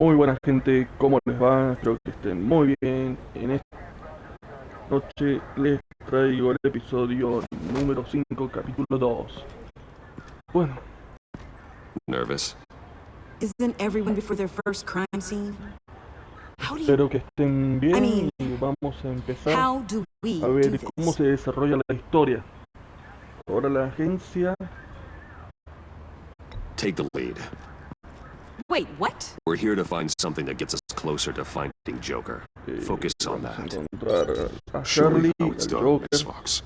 Muy buena gente, ¿cómo les va? Espero que estén muy bien. En esta noche les traigo el episodio número 5, capítulo 2. Bueno, Nervous? Isn't everyone before their first crime scene? How do you... espero que estén bien I mean, y vamos a empezar How do we a do ver cómo this? se desarrolla la historia. Ahora la agencia... Take the lead. Wait, what? We're here to find something that gets us closer to finding Joker. Focus on vamos a that. encontrar a Show me Charlie, how it's al done, Joker. Miss Fox.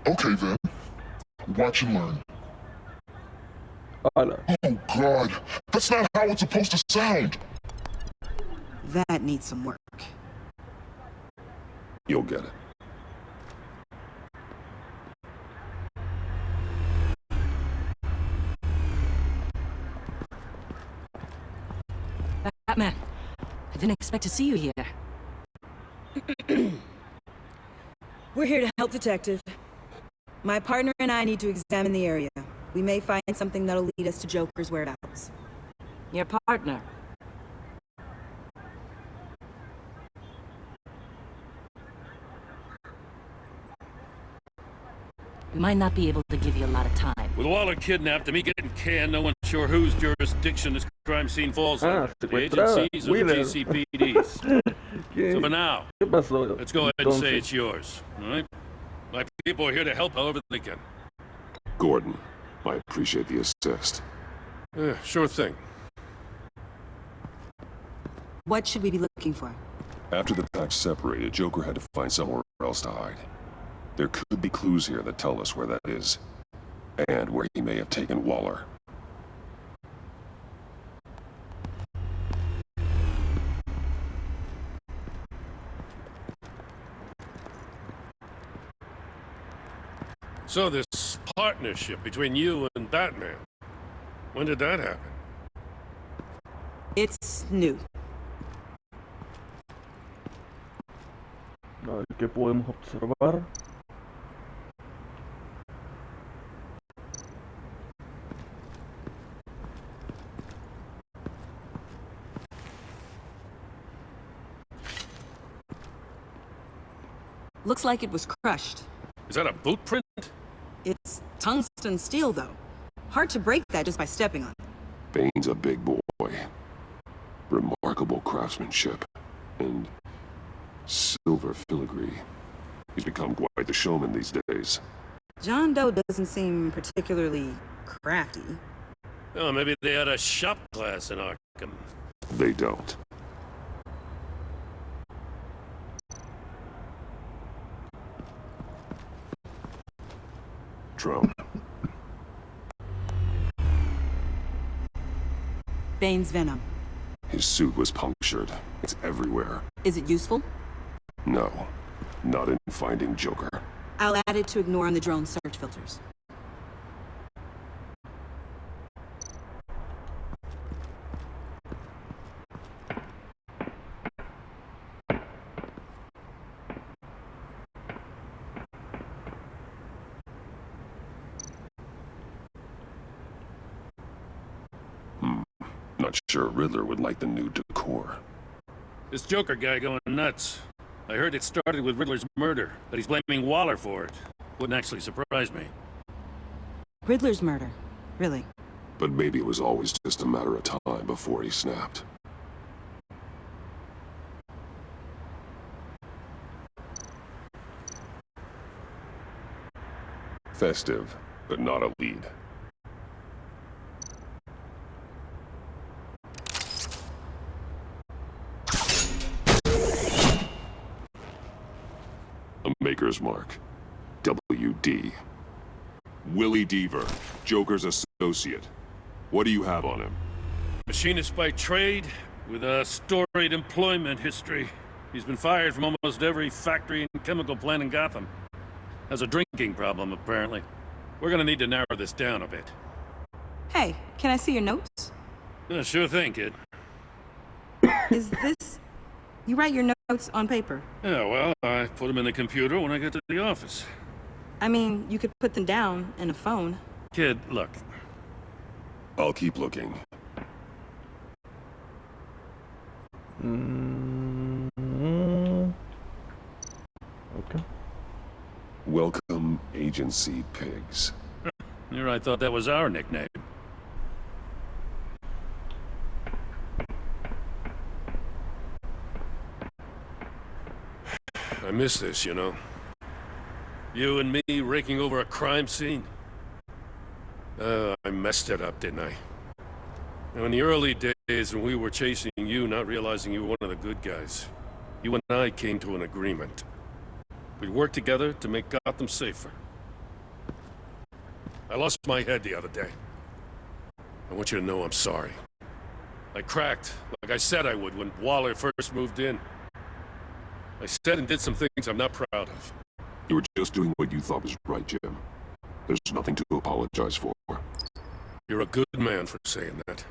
Okay then. Watch and learn. Ala. Oh God, that's not how it's supposed to sound. That needs some work. You'll get it. Batman, I didn't expect to see you here. We're here to help Detective. My partner and I need to examine the area. We may find something that'll lead us to Joker's whereabouts. Your partner. We might not be able to give you a lot of time. With Waller kidnapped and me getting canned, no one's sure whose jurisdiction this crime scene falls under. The secuestrada, agencies or the Wheeler. GCPD's. So for now, ¿Qué pasó? let's go ahead and say it's yours, all right? My people are here to help however they can. Gordon, I appreciate the assist. Sure thing. What should we be looking for? After the pack separated, Joker had to find somewhere else to hide. There could be clues here that tell us where that is, and where he may have taken Waller. So this partnership between you and Batman, when did that happen? It's new. A ver qué podemos observar. Looks like it was crushed. Is that a boot print? It's tungsten steel, though. Hard to break that just by stepping on it. Bane's a big boy. Remarkable craftsmanship. And silver filigree. He's become quite the showman these days. John Doe doesn't seem particularly crafty. Oh, maybe they had a shop class in Arkham. They don't. Trump. Bane's venom. His suit was punctured. It's everywhere. Is it useful? No, not in finding Joker. I'll add it to ignore on the drone search filters. Not sure Riddler would like the new decor. This Joker guy going nuts. I heard it started with Riddler's murder, but he's blaming Waller for it. Wouldn't actually surprise me. Riddler's murder. Really? But maybe it was always just a matter of time before he snapped. Festive, but not a lead. A maker's mark. WD. Willie Deaver, Joker's associate. What do you have on him? Machinist by trade, with a storied employment history. He's been fired from almost every factory and chemical plant in Gotham. Has a drinking problem, apparently. We're gonna need to narrow this down a bit. Hey, can I see your notes? Sure thing, kid. Is this... You write your notes on paper? Yeah, well, I put them in the computer when I get to the office. I mean, you could put them down in a phone. Kid, look. I'll keep looking. Okay. Welcome, Agency Pigs. Here I thought that was our nickname. I miss this, you know. You and me raking over a crime scene. I messed it up, didn't I? Now, in the early days when we were chasing you, not realizing you were one of the good guys, you and I came to an agreement. We'd work together to make Gotham safer. I lost my head the other day. I want you to know I'm sorry. I cracked, like I said I would when Waller first moved in. I said and did some things I'm not proud of. You were just doing what you thought was right, Jim. There's nothing to apologize for. You're a good man for saying that.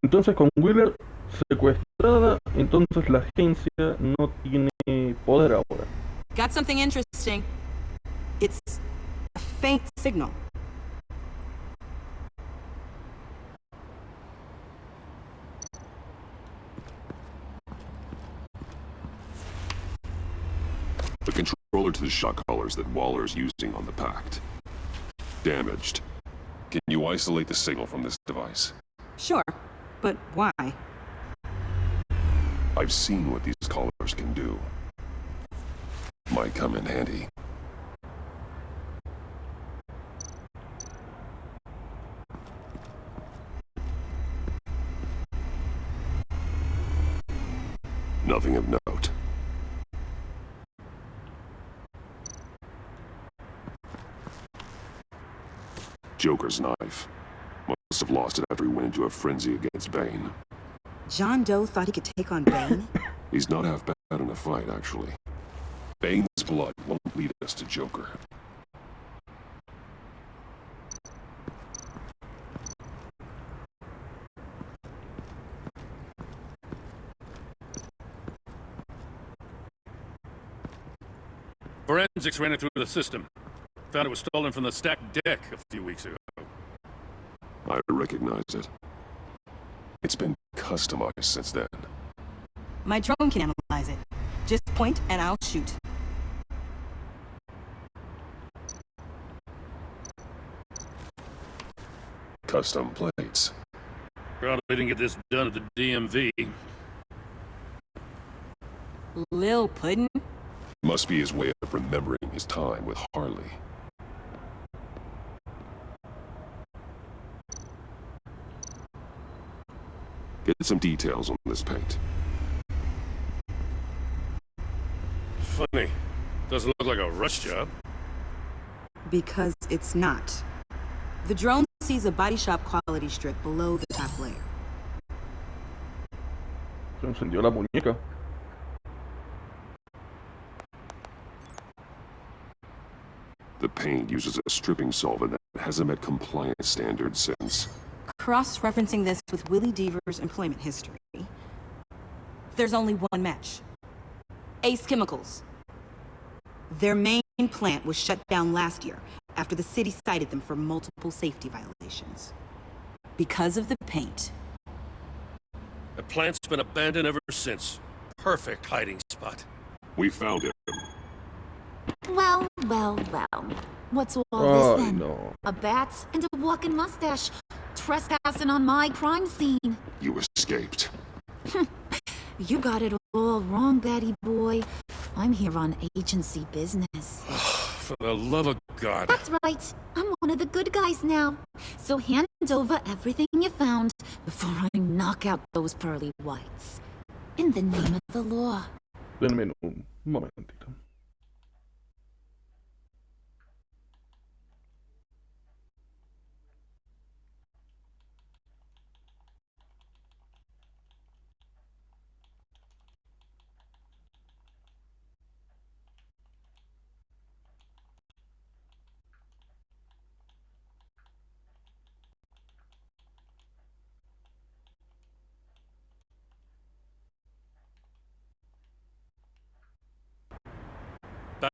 Entonces con Wheeler secuestrada, entonces la agencia no tiene poder ahora. Got something interesting. It's a faint signal. The controller to the shock collars that Waller's using on the Pact. Damaged. Can you isolate the signal from this device? Sure, but why? I've seen what these collars can do. Might come in handy. Nothing of note. Joker's knife. Must have lost it after he went into a frenzy against Bane. John Doe thought he could take on Bane? He's not half bad in a fight, actually. Bane's blood won't lead us to Joker. Forensics ran it through the system. Found it was stolen from the stacked deck a few weeks ago. I recognize it. It's been customized since then. My drone can analyze it. Just point and I'll shoot. Custom plates. Probably didn't get this done at the DMV. Lil Puddin'? Must be his way of remembering his time with Harley. Get some details on this paint. Funny. Doesn't look like a rush job. Because it's not. The drone sees a body shop quality strip below the top layer. Se encendió la muñeca. The paint uses a stripping solvent that hasn't met compliance standards since. Cross-referencing this with Willie Deaver's employment history, there's only one match. Ace Chemicals. Their main plant was shut down last year after the city cited them for multiple safety violations. Because of the paint. The plant's been abandoned ever since. Perfect hiding spot. We found him. Well, well, well. What's all this then? No. A bat and a walking mustache, trespassing on my crime scene. You escaped. You got it all wrong, Batty boy. I'm here on agency business. For the love of God. That's right. I'm one of the good guys now. So hand over everything you found before I knock out those pearly whites. In the name of the law. Denme un momentito.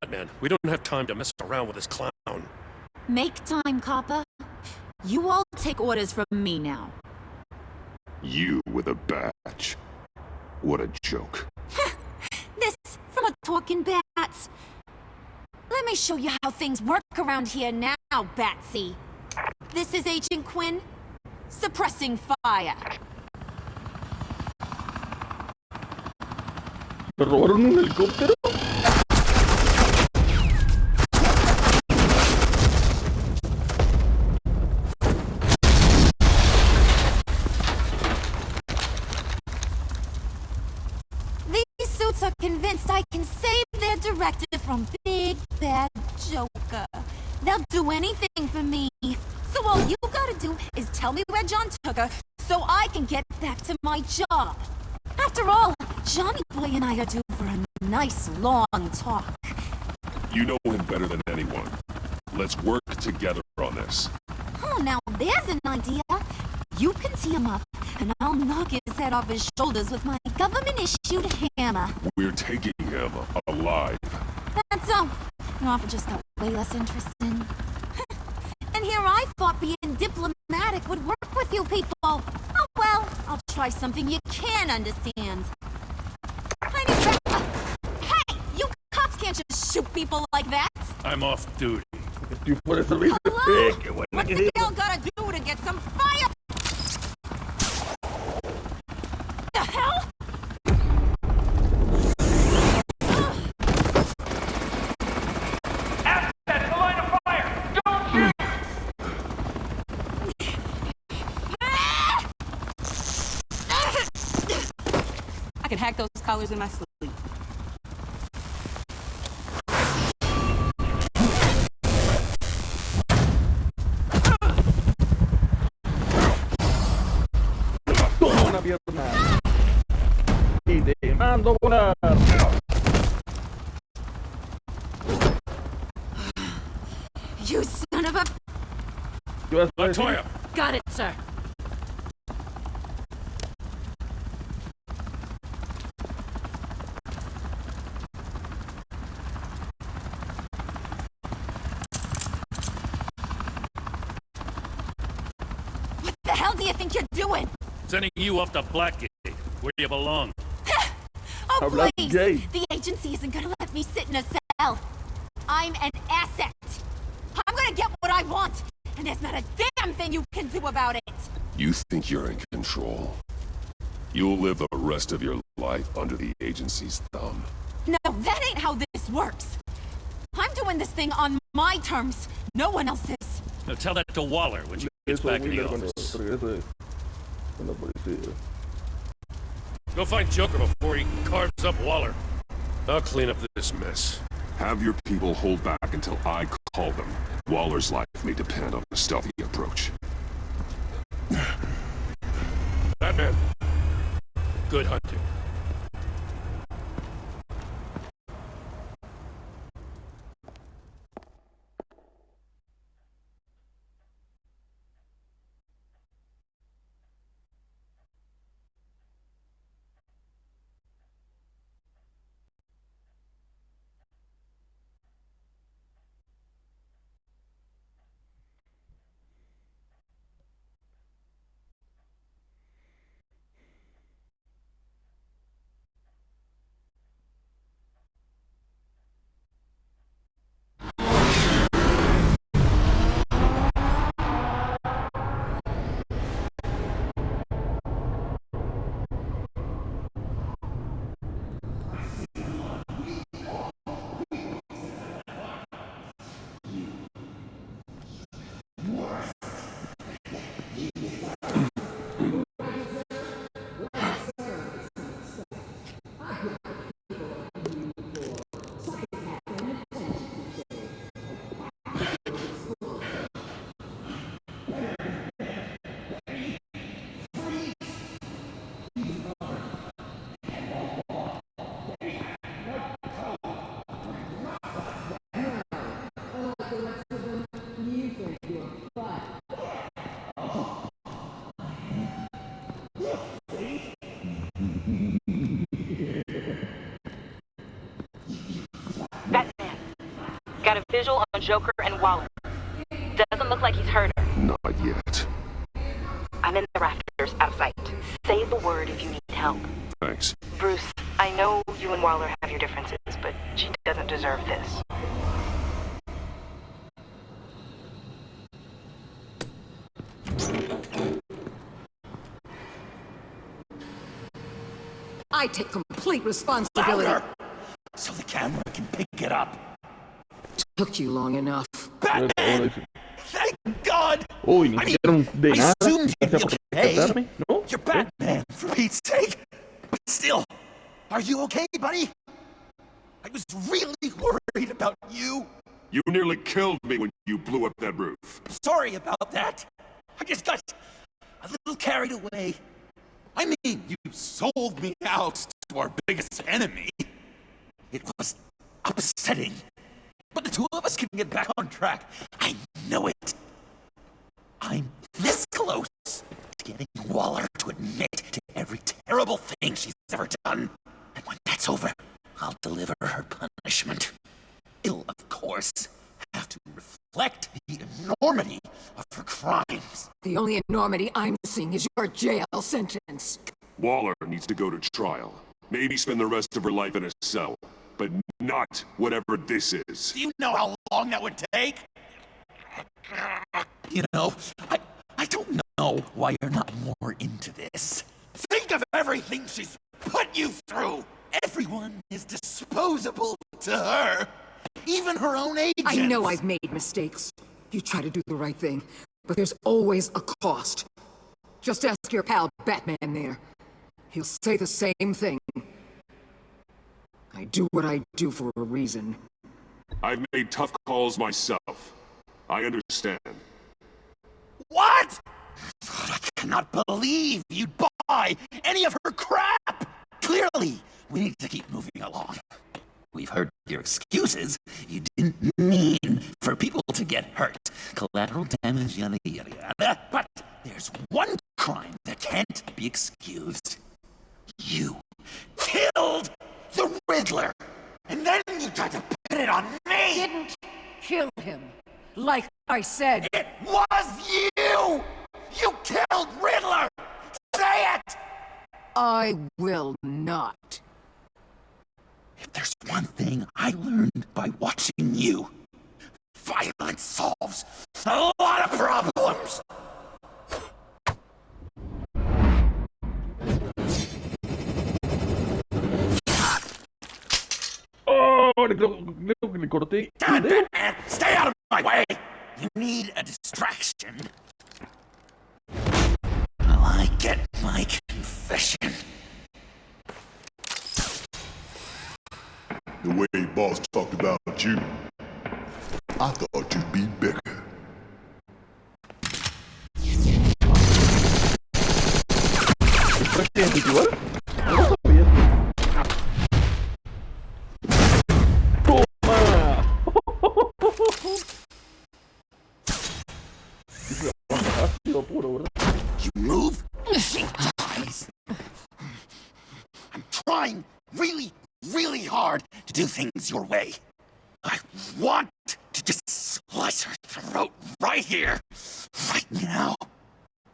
man. We don't have time to mess around with this clown. Make time, Copper. You all take orders from me now. You with a badge. What a joke. This from a talking bat. Let me show you how things work around here now, Batsy. This is Agent Quinn. Suppressing fire. ¿Me robaron un helicóptero? These suits are convinced I can save their directive from Big Bad Joker. They'll do anything for me. So all you gotta do is tell me where John took her so I can get back to my job. After all, Johnny Boy and I are due for a nice long talk. You know him better than anyone. Let's work together on this. Oh, now there's an idea. You can tee him up, and I'll knock his head off his shoulders with my government-issued hammer. We're taking him alive. That's all. Your offer just got way less interesting. And here I thought being diplomatic would work with you people. Oh well, I'll try something you can understand. Hey, you cops can't just shoot people like that. I'm off duty. Estoy por el servicio. Hello? Qué buena What's que the es. girl gotta do to get some fire? The hell? I can hack those collars in my sleep. Toma una pierna. Y te mando volar. You son of a... ¿Qué vas a decir? Latoya! Got it, sir. What the hell do you think you're doing? Sending you off to Blackgate, where you belong. Oh, A black please! gate. The agency isn't gonna let me sit in a cell. I'm an asset. I'm gonna get what I want, and there's not a damn thing you can do about it. You think you're in control? You'll live the rest of your life under the agency's thumb. No, that ain't how this works. I'm doing this thing on my terms. No one else's. Now tell that to Waller when she gets Eso back in the Wheeler cuando office. regrese con la policía. Go find Joker before he carves up Waller. I'll clean up this mess. Have your people hold back until I call them. Waller's life may depend on a stealthy approach. Batman. Good hunting. Doesn't look like he's hurt her. Not yet. I'm in the rafters outside. Say the word if you need help. Thanks. Bruce, I know you and Waller have your differences, but she doesn't deserve this. I take complete responsibility. Louder! So the camera can pick it up. Took you long enough. Batman! Thank God! Uy, ni siquiera un de I nada. assumed you'd be Gracias por okay. rescatarme, ¿no? You're Batman, for Pete's sake. But still, are you okay, buddy? I was really worried about you. You nearly killed me when you blew up that roof. Sorry about that. I just got a little carried away. I mean, you sold me out to our biggest enemy. It was upsetting. But the two of us can get back on track. I know it. I'm this close to getting Waller to admit to every terrible thing she's ever done. And when that's over, I'll deliver her punishment. It'll, of course, have to reflect the enormity of her crimes. The only enormity I'm seeing is your jail sentence. Waller needs to go to trial. Maybe spend the rest of her life in a cell. But not whatever this is. Do you know how long that would take? You know, I don't know why you're not more into this. Think of everything she's put you through. Everyone is disposable to her. Even her own agents. I know I've made mistakes. You try to do the right thing, but there's always a cost. Just ask your pal Batman there. He'll say the same thing. I do what I do for a reason. I've made tough calls myself. I understand. What? I cannot believe you'd buy any of her crap! Clearly, we need to keep moving along. We've heard your excuses. You didn't mean for people to get hurt. Collateral damage, yada yada yada. But there's one crime that can't be excused. You killed the Riddler! And then you tried to pin it on me! Didn't kill him. Like I said. It was you! You killed Riddler! Say it! I will not. If there's one thing I learned by watching you, violence solves a lot of problems! Oh, le corté. God, Batman! Stay out of my way! You need a distraction. Well, I get my confession. The way boss talked about you, I thought you'd be bigger. ¿Estás individual? No sabía. ¡Toma! Ácido puro, ¿verdad? You move, she dies. I'm trying really hard to do things your way. I want to just slice her throat right here, right now.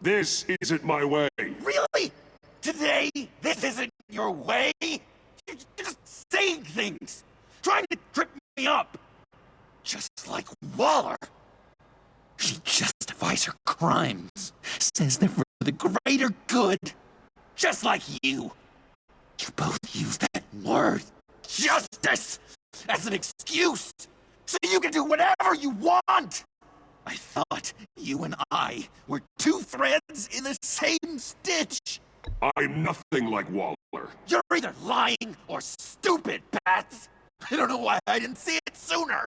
This isn't my way. Really? Today, this isn't your way? You're just saying things, trying to trip me up. Just like Waller. She justifies her crimes, says they're for the greater good. Just like you. You both use that word, justice, as an excuse, so you can do whatever you want. I thought you and I were two threads in the same stitch. I'm nothing like Waller. You're either lying or stupid, Bats. I don't know why I didn't see it sooner.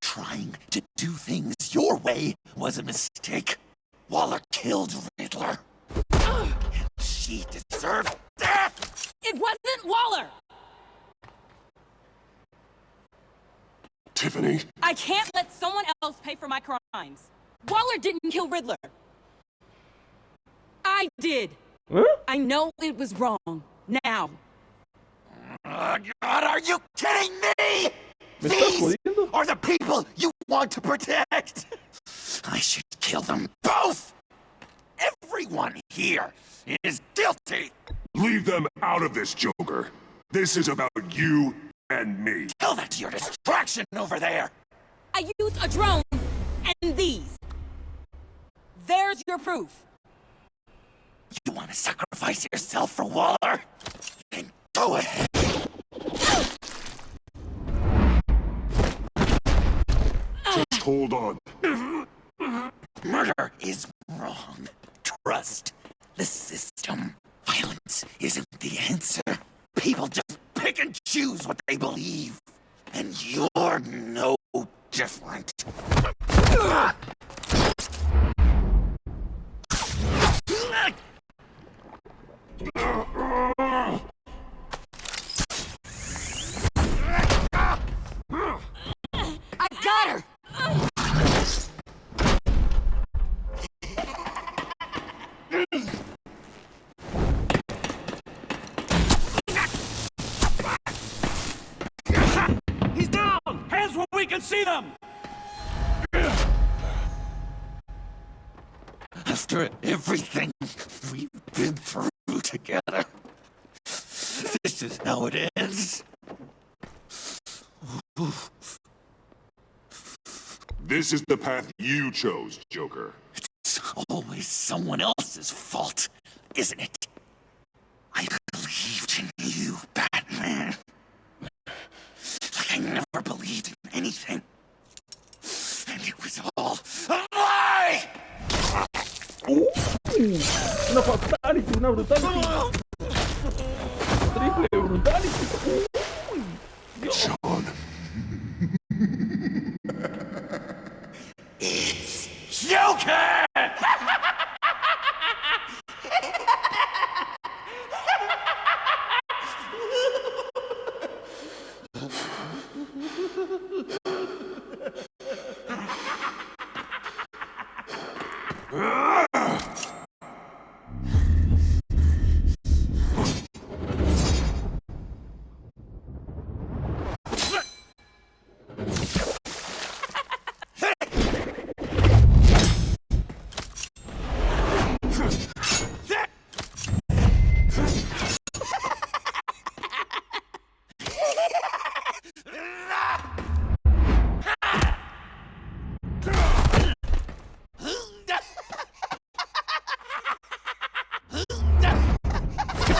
Trying to do things your way was a mistake. Waller killed Riddler. And she deserved death! It wasn't Waller! Tiffany? I can't let someone else pay for my crimes. Waller didn't kill Riddler. I did. Huh? I know it was wrong. Now. God, are you kidding me? ¿Me estás These jodiendo? are the people you want to protect. I should kill them both! Everyone here is guilty! Leave them out of this, Joker. This is about you and me. Tell that to your distraction over there! I used a drone and these. There's your proof. You want to sacrifice yourself for Waller? Then go ahead. Just hold on. Murder is wrong. Trust the system. Violence isn't the answer. People just pick and choose what they believe. And you're no different. I got her! He's down! Hands where we can see them! After everything we've been through together, this is how it ends. This is the path you chose, Joker. It's always someone else's fault, isn't it? I believed in you, Batman. Like I never believed in anything. And it was all a lie! Una fatality, una brutality. Triple brutality. Sean. It's Joker!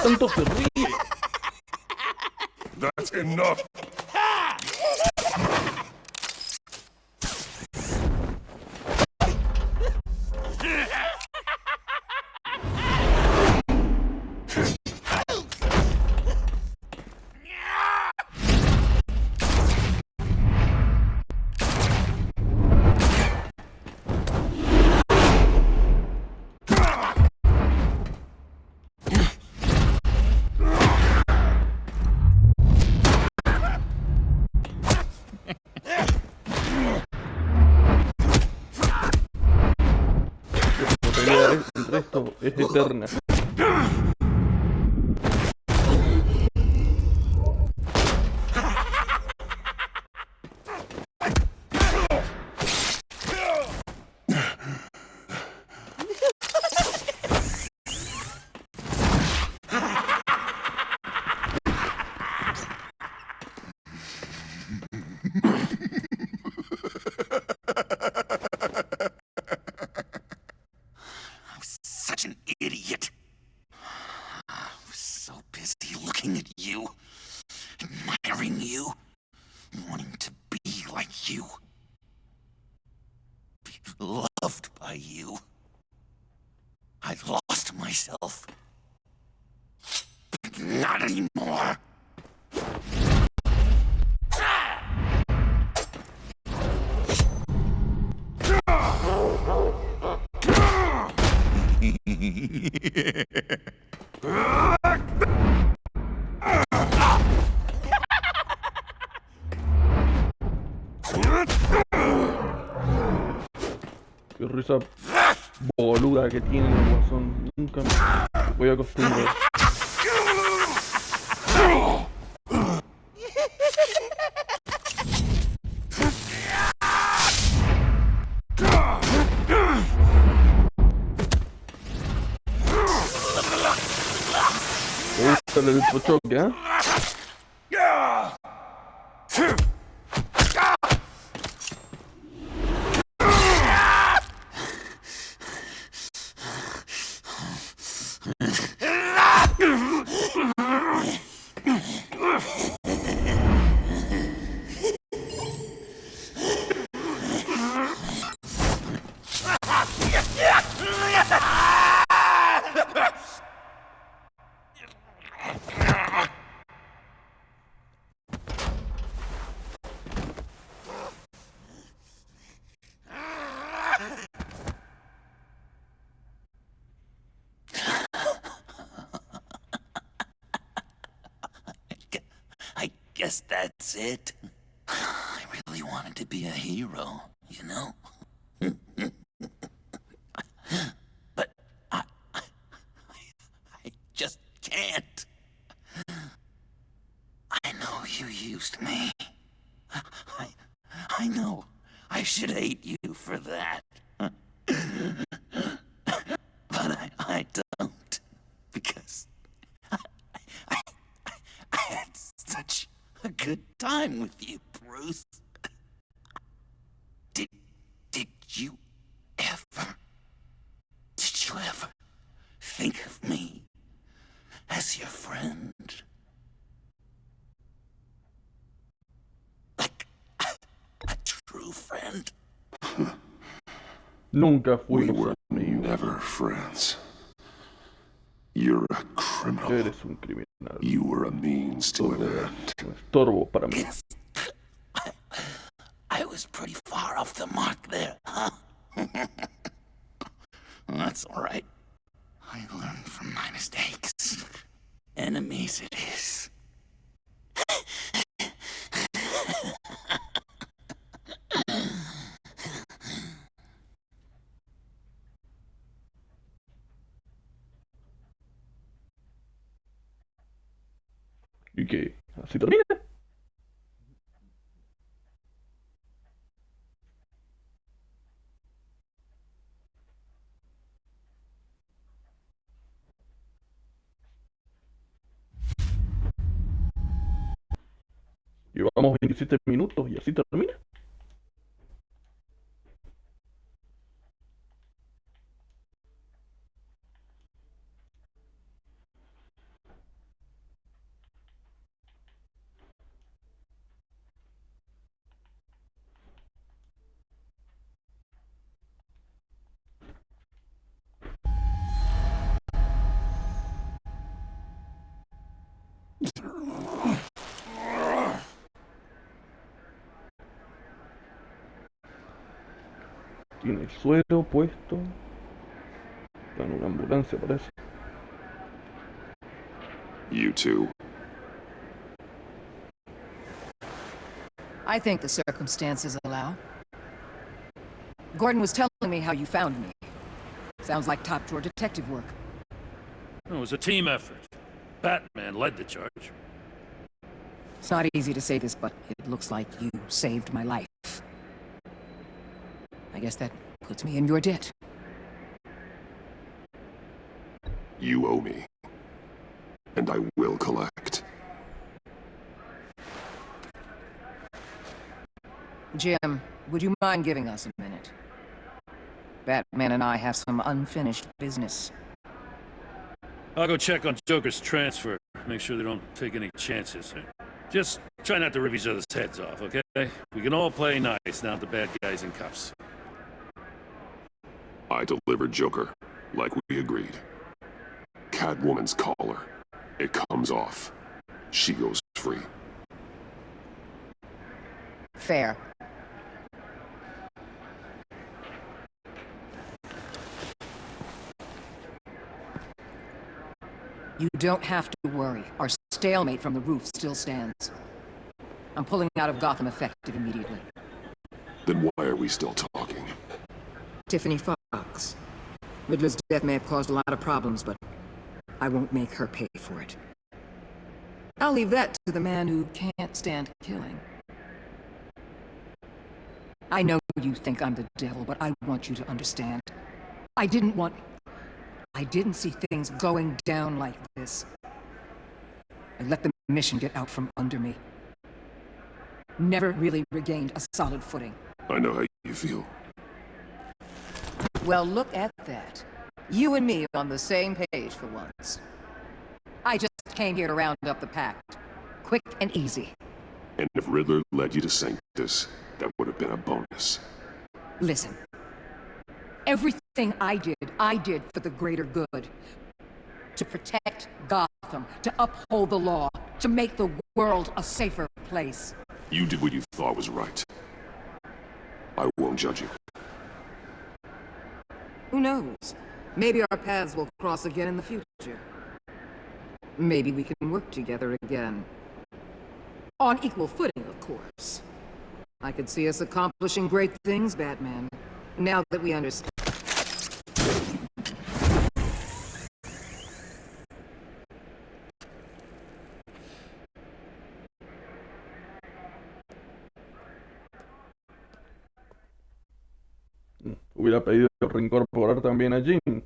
Tanto se ríe. That's enough. El resto es eterna. Idiot. I was so busy looking at you, admiring you, wanting to be like you, be loved by you. I lost myself, but not anymore. Qué risa boluda que tiene el guasón. Nunca me voy a acostumbrar. el electrochoque, ¿eh? I guess that's it. I really wanted to be a hero, you know? But I just can't. I know you used me. I know I should hate you for that. But I don't. Because I had such a good time with you, Bruce. Did you ever think of me as your friend? Like a true friend? Nunca We fuimos were amigos. never friends. You're a criminal. Eres un criminal. You were a means to an Eres end. un estorbo para mí. Yes. I was pretty far off the mark there, huh? That's all right. I learned from my mistakes. Enemies it is. ¿Y qué? ¿Así termina? Llevamos 27 minutos y así termina. Tiene el suero puesto. Está en una ambulancia, parece. You two. I think the circumstances allow. Gordon was telling me how you found me. Sounds like top-drawer detective work. It was a team effort. Batman led the charge. It's not easy to say this, but it looks like you saved my life. I guess that puts me in your debt. You owe me. And I will collect. Jim, would you mind giving us a minute? Batman and I have some unfinished business. I'll go check on Joker's transfer. Make sure they don't take any chances. Just try not to rip each other's heads off, okay? We can all play nice now that the bad guy's in cuffs. I delivered Joker, like we agreed. Catwoman's collar. It comes off. She goes free. Fair. You don't have to worry. Our stalemate from the roof still stands. I'm pulling out of Gotham effective immediately. Then why are we still talking? Tiffany Fox. Riddler's death may have caused a lot of problems, but I won't make her pay for it. I'll leave that to the man who can't stand killing. I know you think I'm the devil, but I want you to understand. I didn't see things going down like this. I let the mission get out from under me. Never really regained a solid footing. I know how you feel. Well, look at that. You and me on the same page for once. I just came here to round up the pact. Quick and easy. And if Riddler led you to Sanctus, that would have been a bonus. Listen. Everything I did for the greater good. To protect Gotham, to uphold the law, to make the world a safer place. You did what you thought was right. I won't judge you. Who knows? Maybe our paths will cross again in the future. Maybe we can work together again. On equal footing, of course. I could see us accomplishing great things, Batman. Now that we understand. Hubiera pedido reincorporar también a Jim.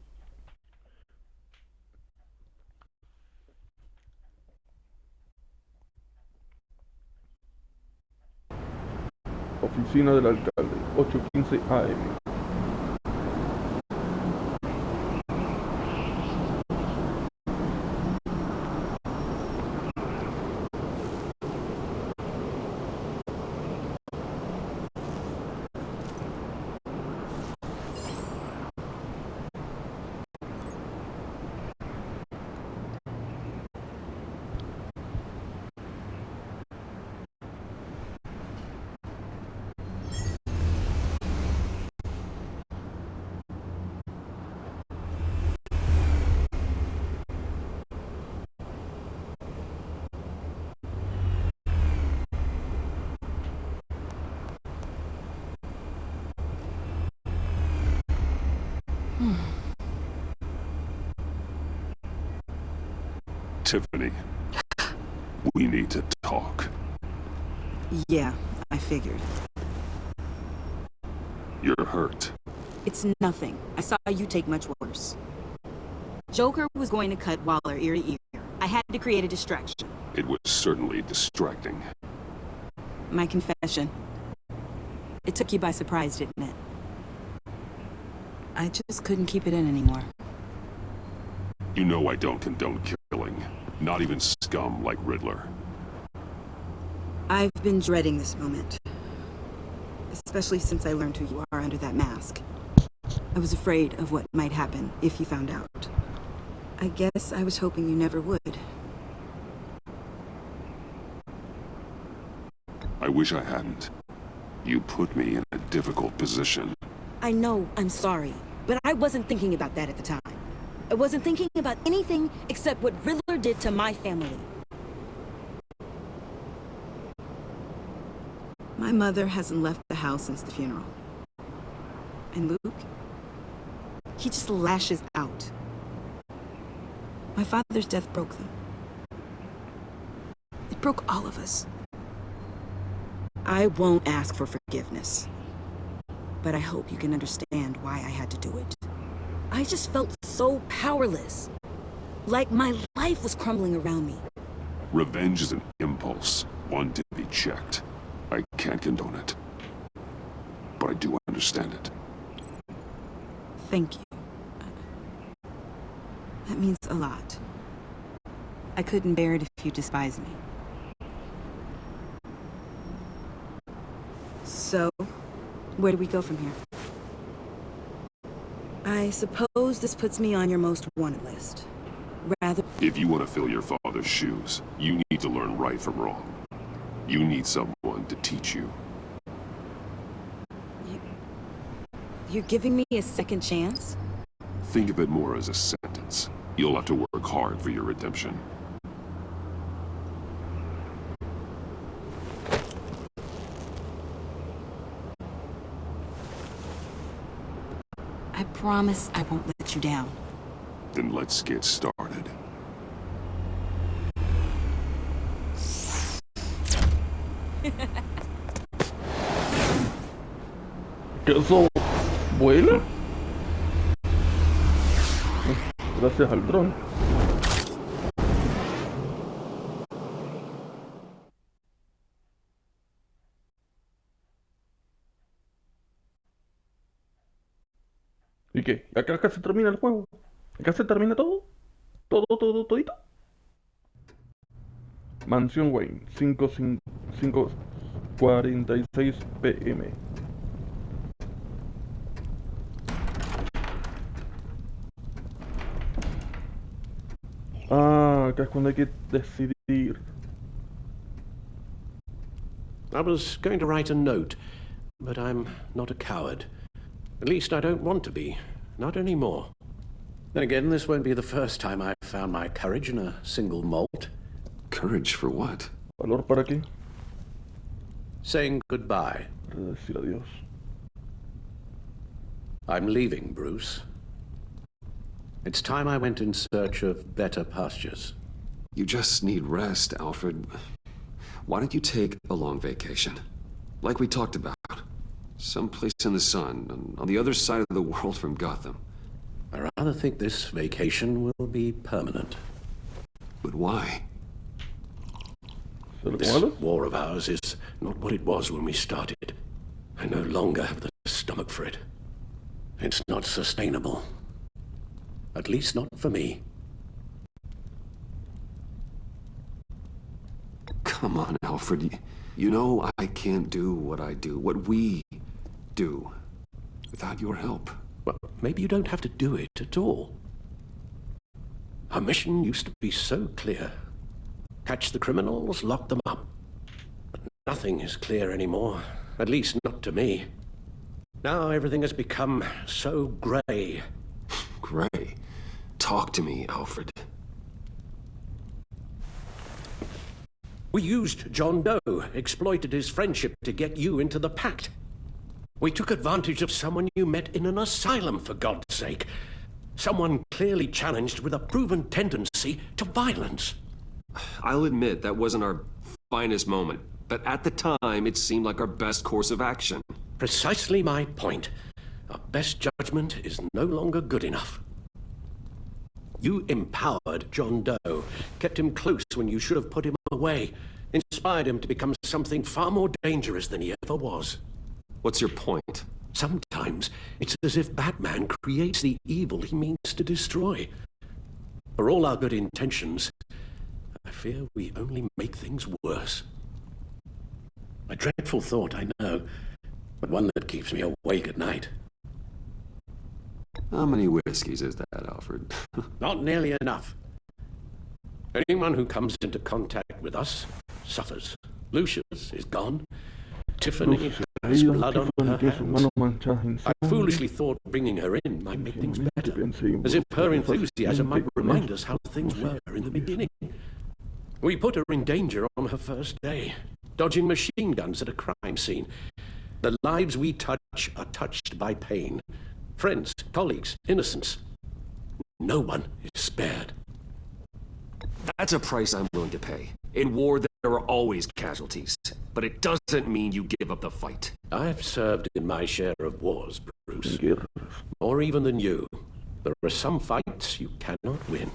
Oficina del alcalde, 8:15 AM. Tiffany, we need to talk. Yeah, I figured. You're hurt. It's nothing. I saw you take much worse. Joker was going to cut Waller ear to ear. I had to create a distraction. It was certainly distracting. My confession. It took you by surprise, didn't it? I just couldn't keep it in anymore. You know I don't condone killing. Not even scum like Riddler. I've been dreading this moment. Especially since I learned who you are under that mask. I was afraid of what might happen if you found out. I guess I was hoping you never would. I wish I hadn't. You put me in a difficult position. I know I'm sorry, but I wasn't thinking about that at the time. I wasn't thinking about anything except what Riddler did to my family. My mother hasn't left the house since the funeral. And Luke? He just lashes out. My father's death broke them. It broke all of us. I won't ask for forgiveness. But I hope you can understand why I had to do it. I just felt so powerless. Like my life was crumbling around me. Revenge is an impulse, one to be checked. I can't condone it. But I do understand it. Thank you. That means a lot. I couldn't bear it if you despised me. So, where do we go from here? I suppose this puts me on your most wanted list. Rather... If you want to fill your father's shoes, you need to learn right from wrong. You need someone to teach you. You're giving me a second chance? Think of it more as a sentence. You'll have to work hard for your redemption. I promise I won't let you down. Then let's get started. ¿Que eso vuela? Gracias al dron. ¿Y qué? ¿Acá se termina el juego? ¿Acá se termina todo? ¿Todito? Mansión Wayne, 5:46 p.m. Ah, acá es cuando hay que decidir. I was going to write a note, but I'm not a coward. At least I don't want to be. Not anymore. Then again, this won't be the first time I've found my courage in a single malt. Courage for what? ¿Valor para qué? Saying goodbye. Para decir adiós. I'm leaving, Bruce. It's time I went in search of better pastures. You just need rest, Alfred. Why don't you take a long vacation? Like we talked about. Someplace in the sun, on the other side of the world from Gotham. I rather think this vacation will be permanent. But why? This war of ours is not what it was when we started. I no longer have the stomach for it. It's not sustainable. At least not for me. Come on, Alfred. You know I can't do what I do, what we do, without your help. Well, maybe you don't have to do it at all. Our mission used to be so clear. Catch the criminals, lock them up. But nothing is clear anymore, at least not to me. Now everything has become so grey. Grey? Talk to me, Alfred. We used John Doe, exploited his friendship to get you into the pact. We took advantage of someone you met in an asylum, for God's sake. Someone clearly challenged with a proven tendency to violence. I'll admit that wasn't our finest moment, but at the time it seemed like our best course of action. Precisely my point. Our best judgment is no longer good enough. You empowered John Doe, kept him close when you should have put him away, inspired him to become something far more dangerous than he ever was. What's your point? Sometimes it's as if Batman creates the evil he means to destroy. For all our good intentions, I fear we only make things worse. A dreadful thought, I know, but one that keeps me awake at night. How many whiskeys is that, Alfred? Not nearly enough. Anyone who comes into contact with us suffers. Lucius is gone. Tiffany has blood on her hands. I foolishly thought bringing her in might make things better, as if her enthusiasm might remind us how things were in the beginning. We put her in danger on her first day, dodging machine guns at a crime scene. The lives we touch are touched by pain. Friends, colleagues, innocents. No one is spared. That's a price I'm willing to pay. In war, there are always casualties, but it doesn't mean you give up the fight. I've served in my share of wars, Bruce. More even than you. There are some fights you cannot win.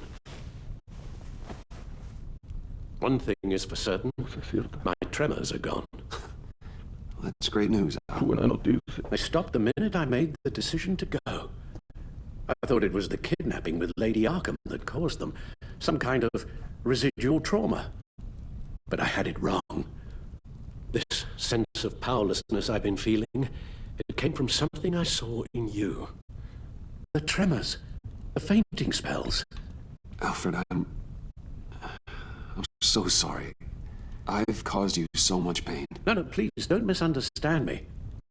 One thing is for certain, my tremors are gone. That's great news. I stopped the minute I made the decision to go. I thought it was the kidnapping with Lady Arkham that caused them. Some kind of residual trauma. But I had it wrong. This sense of powerlessness I've been feeling, it came from something I saw in you. The tremors, the fainting spells. Alfred, I'm so sorry. I've caused you so much pain. No, please, don't misunderstand me.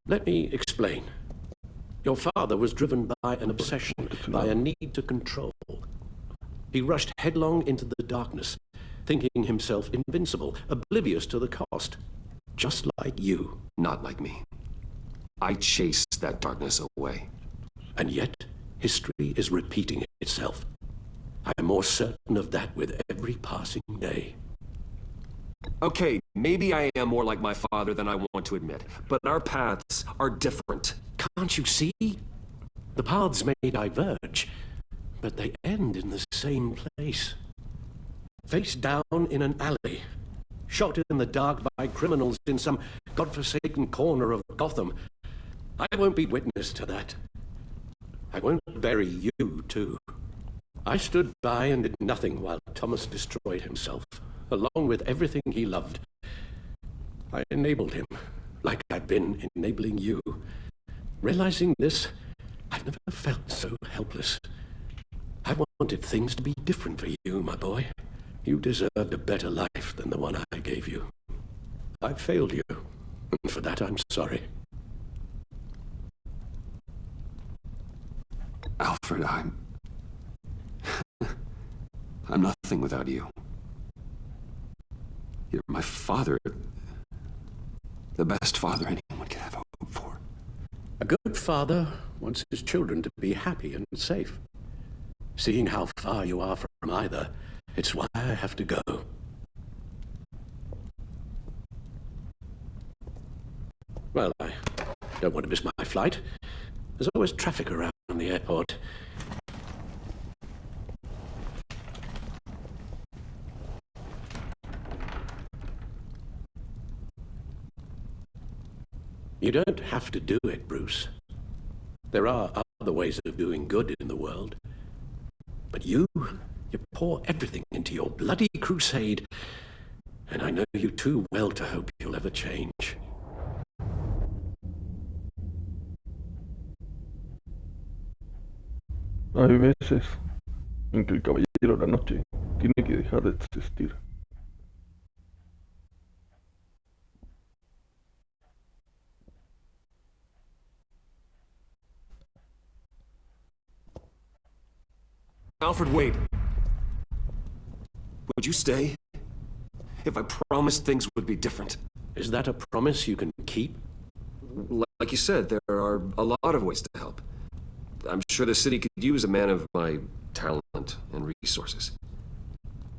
Let me explain. Your father was driven by an obsession, by a need to control. He rushed headlong into the darkness, thinking himself invincible, oblivious to the cost. Just like you. Not like me. I chased that darkness away. And yet, history is repeating itself. I am more certain of that with every passing day. Okay, maybe I am more like my father than I want to admit, but our paths are different. Can't you see? The paths may diverge, but they end in the same place. Face down in an alley, shot in the dark by criminals in some godforsaken corner of Gotham. I won't be witness to that. I won't bury you, too. I stood by and did nothing while Thomas destroyed himself, along with everything he loved. I enabled him, like I've been enabling you. Realizing this, I've never felt so helpless. I wanted things to be different for you, my boy. You deserved a better life than the one I gave you. I failed you, and for that I'm sorry. Alfred, I'm nothing without you. You're my father. The best father anyone could have hoped for. A good father wants his children to be happy and safe. Seeing how far you are from either, it's why I have to go. Well, I don't want to miss my flight. There's always traffic around the airport. You don't have to do it, Bruce. There are other ways of doing good in the world. But you pour everything into your bloody crusade, and I know you too well to hope you'll ever change. Hay veces en que el caballero de la noche tiene que dejar de existir. Alfred, wait. Would you stay? If I promised things would be different. Is that a promise you can keep? Like you said, there are a lot of ways to help. I'm sure the city could use a man of my talent and resources.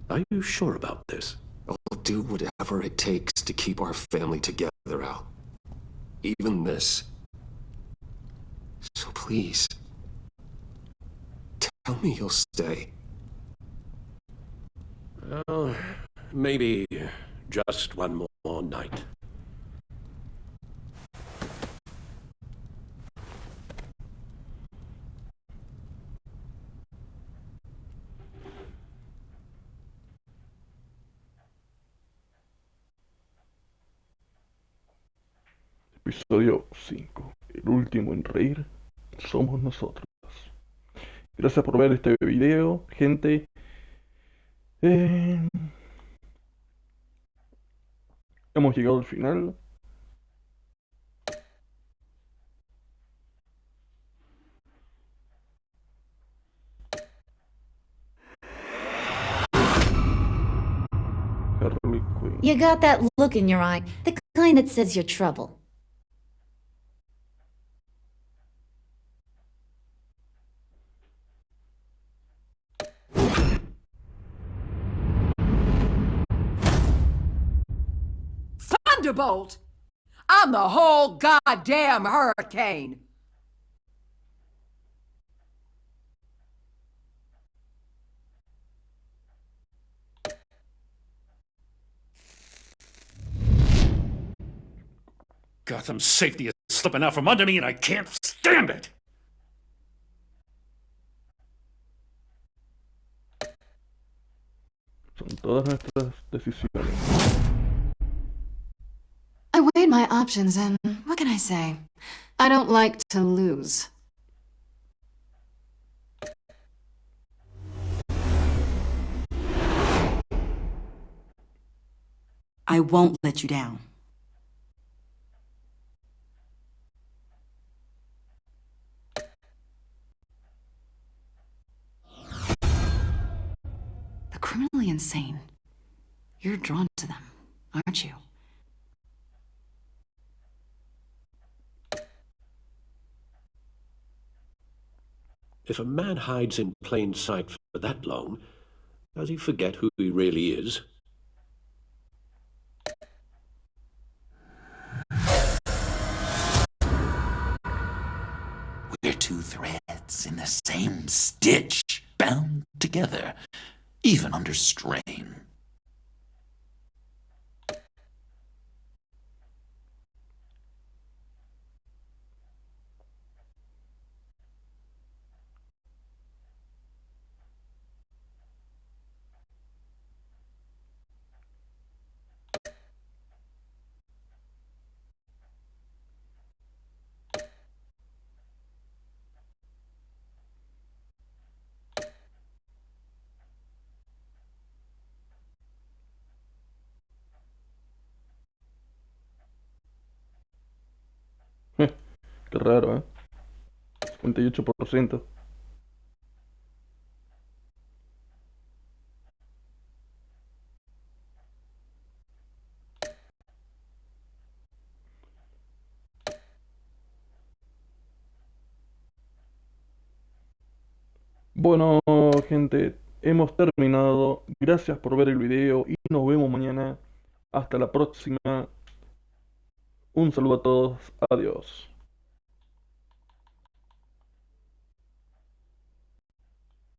Are you sure about this? I'll do whatever it takes to keep our family together, Al. Even this. So please, tell me you'll stay. Well, maybe just one more night. Episodio 5. El último en reír somos nosotros. Gracias por ver este video, gente. Hemos llegado al final. Harley Quinn. You got that look in your eye, the kind that says you're trouble. Thunderbolt! I'm the whole goddamn hurricane! Gotham's safety is slipping out from under me and I can't stand it! Son todas nuestras decisiones. I weighed my options and what can I say? I don't like to lose. I won't let you down. The criminally insane. You're drawn to them, aren't you? If a man hides in plain sight for that long, does he forget who he really is? We're two threads in the same stitch, bound together, even under strain. Qué raro, 58%. Bueno, gente, hemos terminado. Gracias por ver el video y nos vemos mañana. Hasta la próxima. Un saludo a todos. Adiós.